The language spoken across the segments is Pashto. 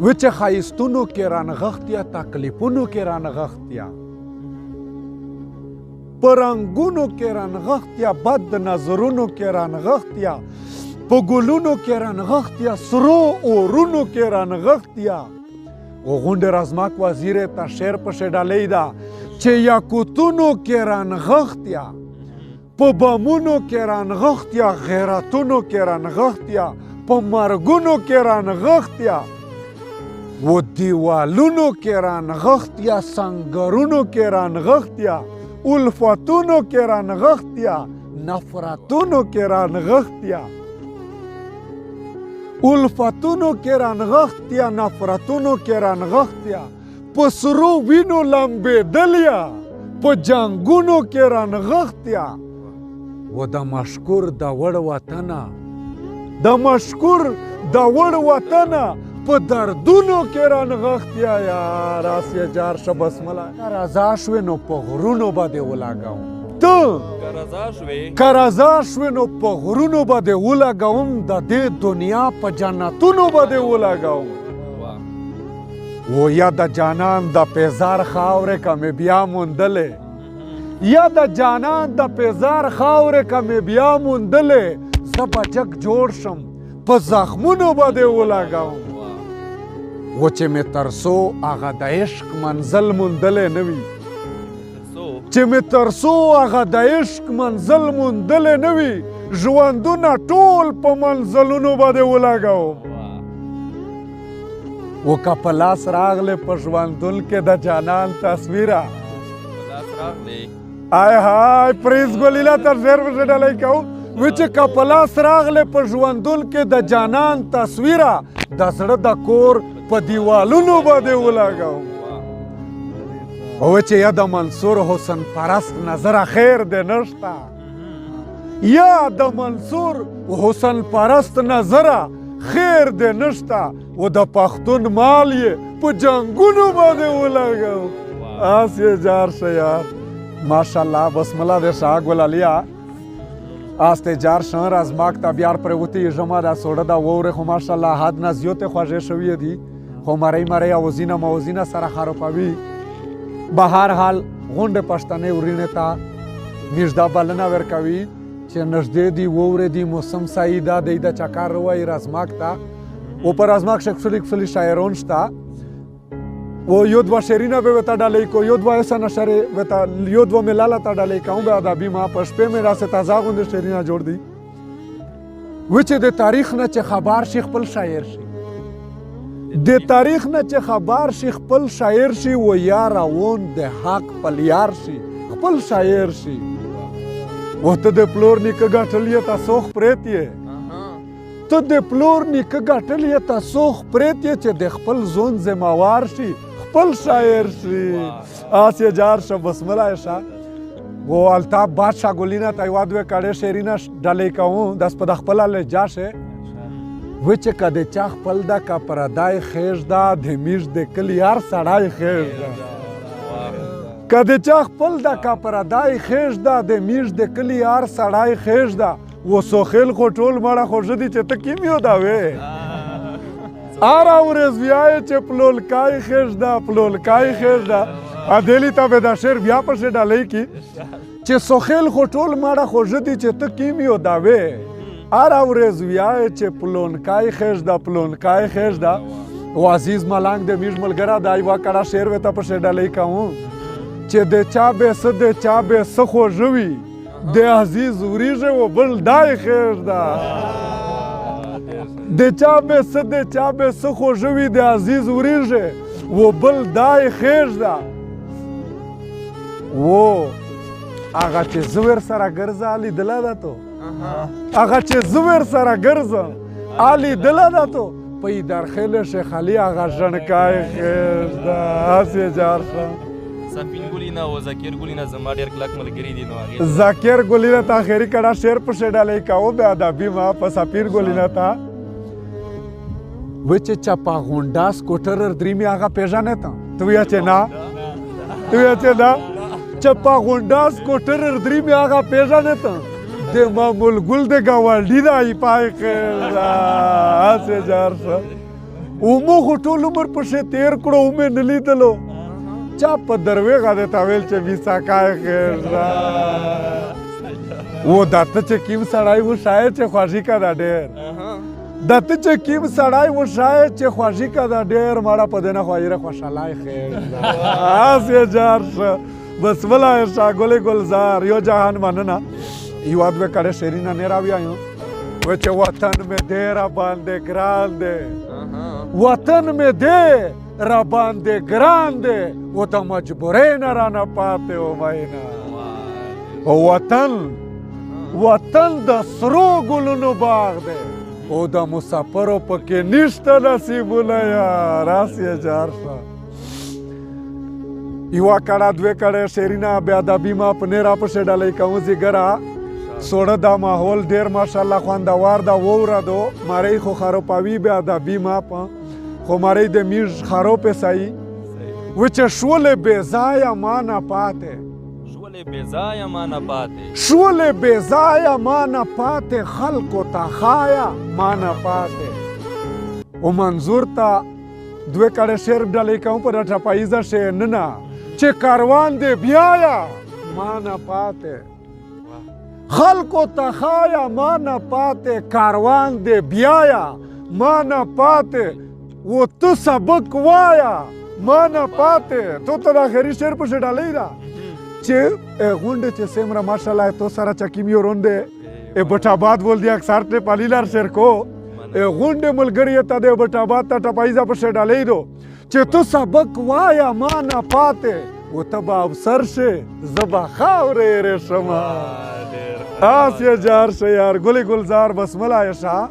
وچ خایستونو کې رانغښتیا تکلیفونو کې رانغښتیا پرنګونو کې رانغښتیا بد نظرونو کې رانغښتیا په ګلونو کې رانغښتیا سرو اورونو کې رانغښتیا او غونډې رزمک وزیر ته شعر پسې ډالۍ ده چې یاقوتونو کې رانغښتیا په بمونو کې رانغښتیا غیرتونو کې رانغښتیا په مرګونو کې رانغښتیا و دیوالونو کې رانغښتیا سنگرونو کې رانغښتیا الفتونو کې رانغښتیا نفرتونو کې رانغښتیا الفتونو کې رانغښتیا نفرتونو کې رانغښتیا په سرو وینو لمبېدلیا په جنګونو کې رانغښتیا و د مشکور د وړ وطنه د مشکور د وړ وطنه په دردونو کې رانغښتیا یار آسیه جار شه بسمله که رضا شوې نو په غرونو به دې ولګوم ته که رضا شوې نو په غرونو به دې ولګوم د دې دنیا په جنتونو به دې ولګوم و یا د جانان د پیزار خاورې که مې بیا موندلې یا د جانان د پیزار خاورې که مې بیا موندلې زه به جګ جوړ شم په زخمونو به دې ولګوم و چې مې ترسو هغه د عشق منزل موندلی نه وي چې مې ترسو هغه د عشق منزل موندلی نه وي ژوندونه ټول په منزلونو به دې ولګوم و که په لاس راغلی په ژوندون کې د جانان تصویره آی های پریز ګلیله تر شعر پسې ډالۍ کوو وی چې که په لاس راغلی په ژوندون کې د جانان تصویره د زړه د کور په دیوالونو به دې ولګوم او چې یا د منصور حسن پرست نظره خیر دې نشته یا د منصور حسن پرست نظره خیر دې نشته و د پښتون مال یې په جنګونو به دې ولګوم آس یې جار شه یار ماشاءالله بسمله دې شه ګلالیا آس ته جار شه رزمک ته بیار پرېوتې ژمه دا سوړه دا واورې خو ماشاءالله حد نه زیاتې خوږې شوي دي خو مرۍ مرۍ اوزینه موزینه سره خرابوي به هر حال غونډې پښتنې ورینې ته نږده بلنه ورکوي چې نږدې دي واورې دي موسم صحیح ده دی د چکر وایي رزمک ته و په رزمک ښکلي شاعران شته و یو دوه شعرونه به ورته ډالۍ کو یو دوه ایسه نشرې ورته یو دوه ملاله ته ډالۍ کوم به ادبي ما په شپې مې داسې تازه غوندې شعرونه جوړ دي و چې د تاریخ نه چې خبر شي خپل شاعر شي د تاریخ نه چې خبر شي خپل شاعر شي و یا روان د حق پلیار شي خپل شاعر شي و ته د پلور نیکه ګټلې ته سوخ پریت یې ته د پلور نیکه ګټلې ته سوخ پریت یې چې د خپل ځون ذمہوار شي خپل شاعر شي آس یې جار شه بسمله یې شه و الطاف بادشاه ګلینا ته یوه دوې کړې شعرونه ډالۍ کوم داس په د خپله لهجه شی و چې که د چا خپل ده که پردی خیژ ده د میژ د کلي هر سړی خیژ ده که د چا خپل ده که پردی خیژ ده د میژ د کلي هر سړی خیژ ده و سوخیل خو ټول مړه خوږه دي چې ته کیم یو ده وې هره ورځ وایې چې پلولکای خیژ ده پلولکای خیژ ده ادیلي ته به دا شعر بیا پسې ډالۍ کي چې سوخیل خو ټول مړه خوږه دي چې ته کیم یو ده وې هره ورځ وایې چې پلونکای خیژ ده پلونکای خیژ ده و عزیز ملنګ د میژ ملګره دا یوه کړه شعر ورته پسې ډالۍ کوم چې د چا به څه د چا به څه خوږه وي د عزیز وریژې و بل دای خیژ ده د چا به څه د چا به څه خوږه وي د عزیز وریژې و بل دای خیژ ده و هغه چې زه ورسره ګرځه لیدله ده تو هغه چې زه ورسره ګرځم لیدله ده تو په درخیل شیخ علي هغه ژڼکای خیژ ده هسې جار شه سفین ګلینا او ذکر ګلینا زما ډېر کلک ملګري دي نو هغې ذکر ګلینا ته آخري کړه شعر پسې ډالۍ کوو بیا ادبي ما په سفیر ګلینا ته و چې چپا غونډا سکوټر درېمې هغه پېژنې ته ته وایه چې نه ته وایه چې نه چپا غونډا سکوټر درېمې هغه پېژنې ته د معمول ګل د ګاونډي ده ای پای خیر ده هسې جار شه اومو خو ټول عمر پسې تیر کړو ومې نه لیدلو چا په درویغه درته ویل چې بیساکای خیر ده و دا ته چې کیم سړی و شاید چې خوښي کا دا ډېر دا ته چې کیم سړی و شاید چې خوښي کا دا ډېر ماړه په دې نه خو یې خوشحالای خیر ده آس یې جار شه بس ملا شاه ګلې ګلزار یو جهان مننه یو ادوې کړه شیرینه نه راویایو و چې وطن مې دې را باندې ګران دی وطن مې دې را باندې ګران دی و د مجبورۍ نه رانه پاتې و مینا وطن د سرو ګلونو باغ دی او د مسافرو پکې نشته نصیبونه یار آس یې جار شه یوه کړه دوې کړه شیرینه بې ادبي ما په نه راپسې ډالۍ کوم زیګره سوړه دا ماحول ډېر ماشاءالله خوندور ده وورېدو ماری خو خروپوي بې ادبي ما په خو ماری د میږ خروپې سایي و چې شولې بې ځایه ما نه پاتې شولې بې ځایه ما نه پاتې خلکو ته ښایه ما نه پاتې و منظور ته دوې کړه شعر ډالۍ کوم په ټپاییزه شعرنه چې کاروان دې بیایه ما نه پاتې خلکو ته ښایه ما نه پاتې کاروان دې بیایه ما نه پاتې و ته سبق وایه ما نه پاتې تو ته د آخري شعر پسې ډالۍ ده چې غونډې چې سیمره ماشاءالله تو سره چکیمیو رونده بټاباد بول دی اکثر नेपाली لار شعر کو غونډې ملګری ته د بټاباد ته ټپایزه پسې ډالۍ دو چې تو سبق وایه ما نه پاتې و ته به افسر شې زه به خاورې رشمه آس یې جار شه یار ګلې ګلزار بسمله یې شه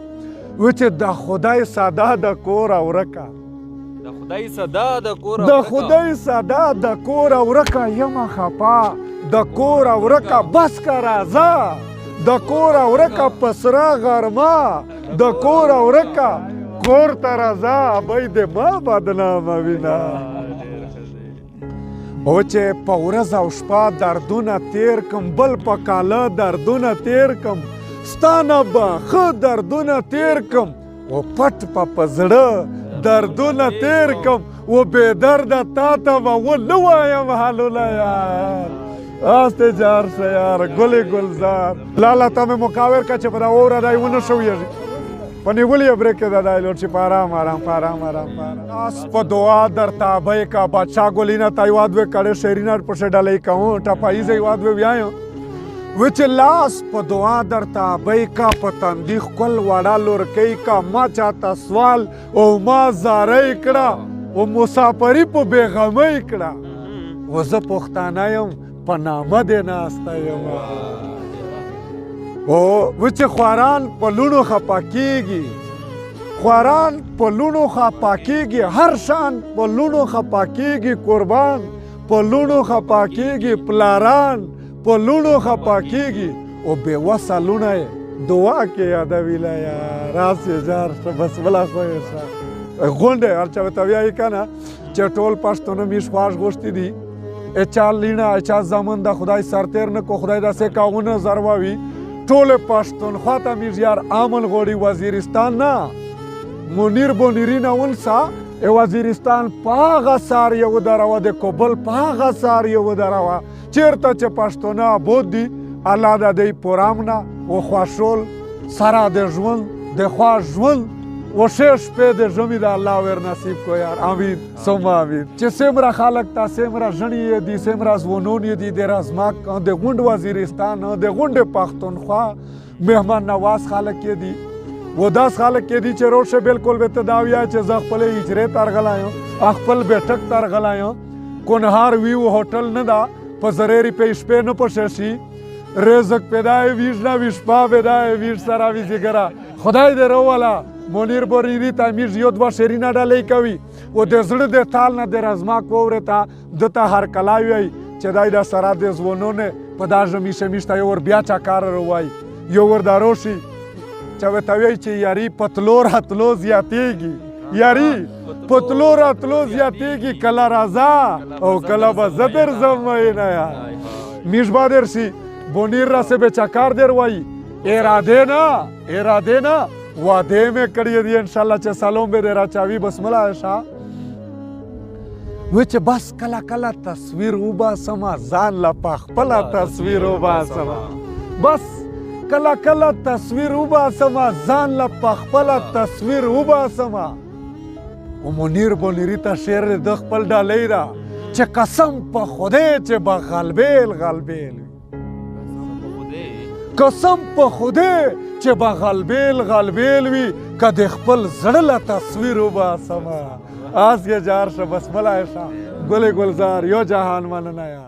و چې د خدای ساده د کور ورکه د خدای ساده د کور ورکه یمه خپه د کور ورکه بس که راځه د کور ورکه په سره غرمه د کور ورکه کور ته راځه ابۍ دې ما بدنامه وینه او چې په ورځ او شپه دردونه تیر کم بل په کاله دردونه تیر کم ستا نه به ښه دردونه تیر کم و پټ په زړه دردونه تیر کم و بې درده تا ته به ونه وایم حالونه یار آس دې جار شه یار ګلې ګلزار لاله ته مې مقاور که چې په دا اوره دی ونه شویږي په نیولې یې برېک کې دا دی لوټ چې په آرام آس په دعا درته ابۍ کا بادشاه ګلینه ته یو دوې کړې شیرینه پسې ډالۍ کوم ټپاییزه یو دوې ویایم و چې لاس په دعا درته ابۍ کا په تندي ښکل وړه لورکۍ کا ما چاته سوال او ما زارۍ کړه و مسافري په بېغمۍ کړه و زه پښتانه یم په نامه دې ناسته یم و چې خواران په لوڼو خفه کېږي خواران په لوڼو خفه کېږي هر شان په لوڼو خفه کېږي قربان په لوڼو خفه کېږي پلاران په لوڼو خفه کېږي او بېوسه لوڼه یې دعا کې یادوي یار راس یې جار شه بسمله خو یې شه غونډې هر چا ورته وایي که نه چې ټول پښتانه میش خواږ غوښتي دي اچا لیڼه اچا زامن ده خدای سرتېر نه کو خدای داسې کاغونه زرووي ټول پښتونخوا ته میږ یار امن غواړي وزیرستان نه منیر بونیرینه ونسه وزیرستان په هغه سار یې ودروه د کابل په هغه سار یې ودروه چېرته چې پښتانه ابود دي الله د دوی په رامنه وخوښول سره د ژوند د خوښ ژوند و ښې شپې د ژمي د الله ور نصیب کو یار امین ثم امین چې څومره خلک ته څومره ژڼې یې دي څومره ځوانان یې دي د رزمک د غونډ وزیرستان د غونډې پښتونخوا مهمان نواز خلک یې دي و داس خلک یې دي چې روشه بالکل به ته دا وایه چې زه خپلې هجرې ته رغلی یم خپل بیټک ته رغلی یم کونهار ویو هوټل نه ده په زرې روپۍ شپې نه پشه شي رزق پیدا یې ویش نه وي شپه پیدا یې ویش سره وي زیګره خدای دې روله منیر بونیري ته میږ یو دوه شیرینه ډالۍ کوي و د زړه د تال نه د رزماک واورې ته ده ته هرکلی وایي چې دی د سره د ځوانونه په دا ژمي شمیش ته یو ور بیا چکاره روایي یو ور دا روشي چې ورته وایي چې یاري پتلو راتلو زیاتېږي یاري پتلو راتلو زیاتېږي کله راځه او کله به زه درځم میینه یار میږ به درشي بونیر راسې به چکار در وایي اراده نه वादे में कड़ी दी इंशाल्लाह चे सालों में देरा चावी बसमला ऐसा विच बस कला कला तस्वीर उबा समा जान ला पला तस्वीर उबा समा बस कला कला तस्वीर उबा समा जान ला पला तस्वीर उबा समा ओ मुनीर बोनीरिता शेर दख पल डालेरा चे कसम प खुदे चे बगलबेल गलबेल कसम प खुदे चे बगलबेल गलबेल वी कद खपल जड़ला तस्वीर उबा समा आज ये जार से बसमला ऐसा गुले गुलजार यो जहान माननाया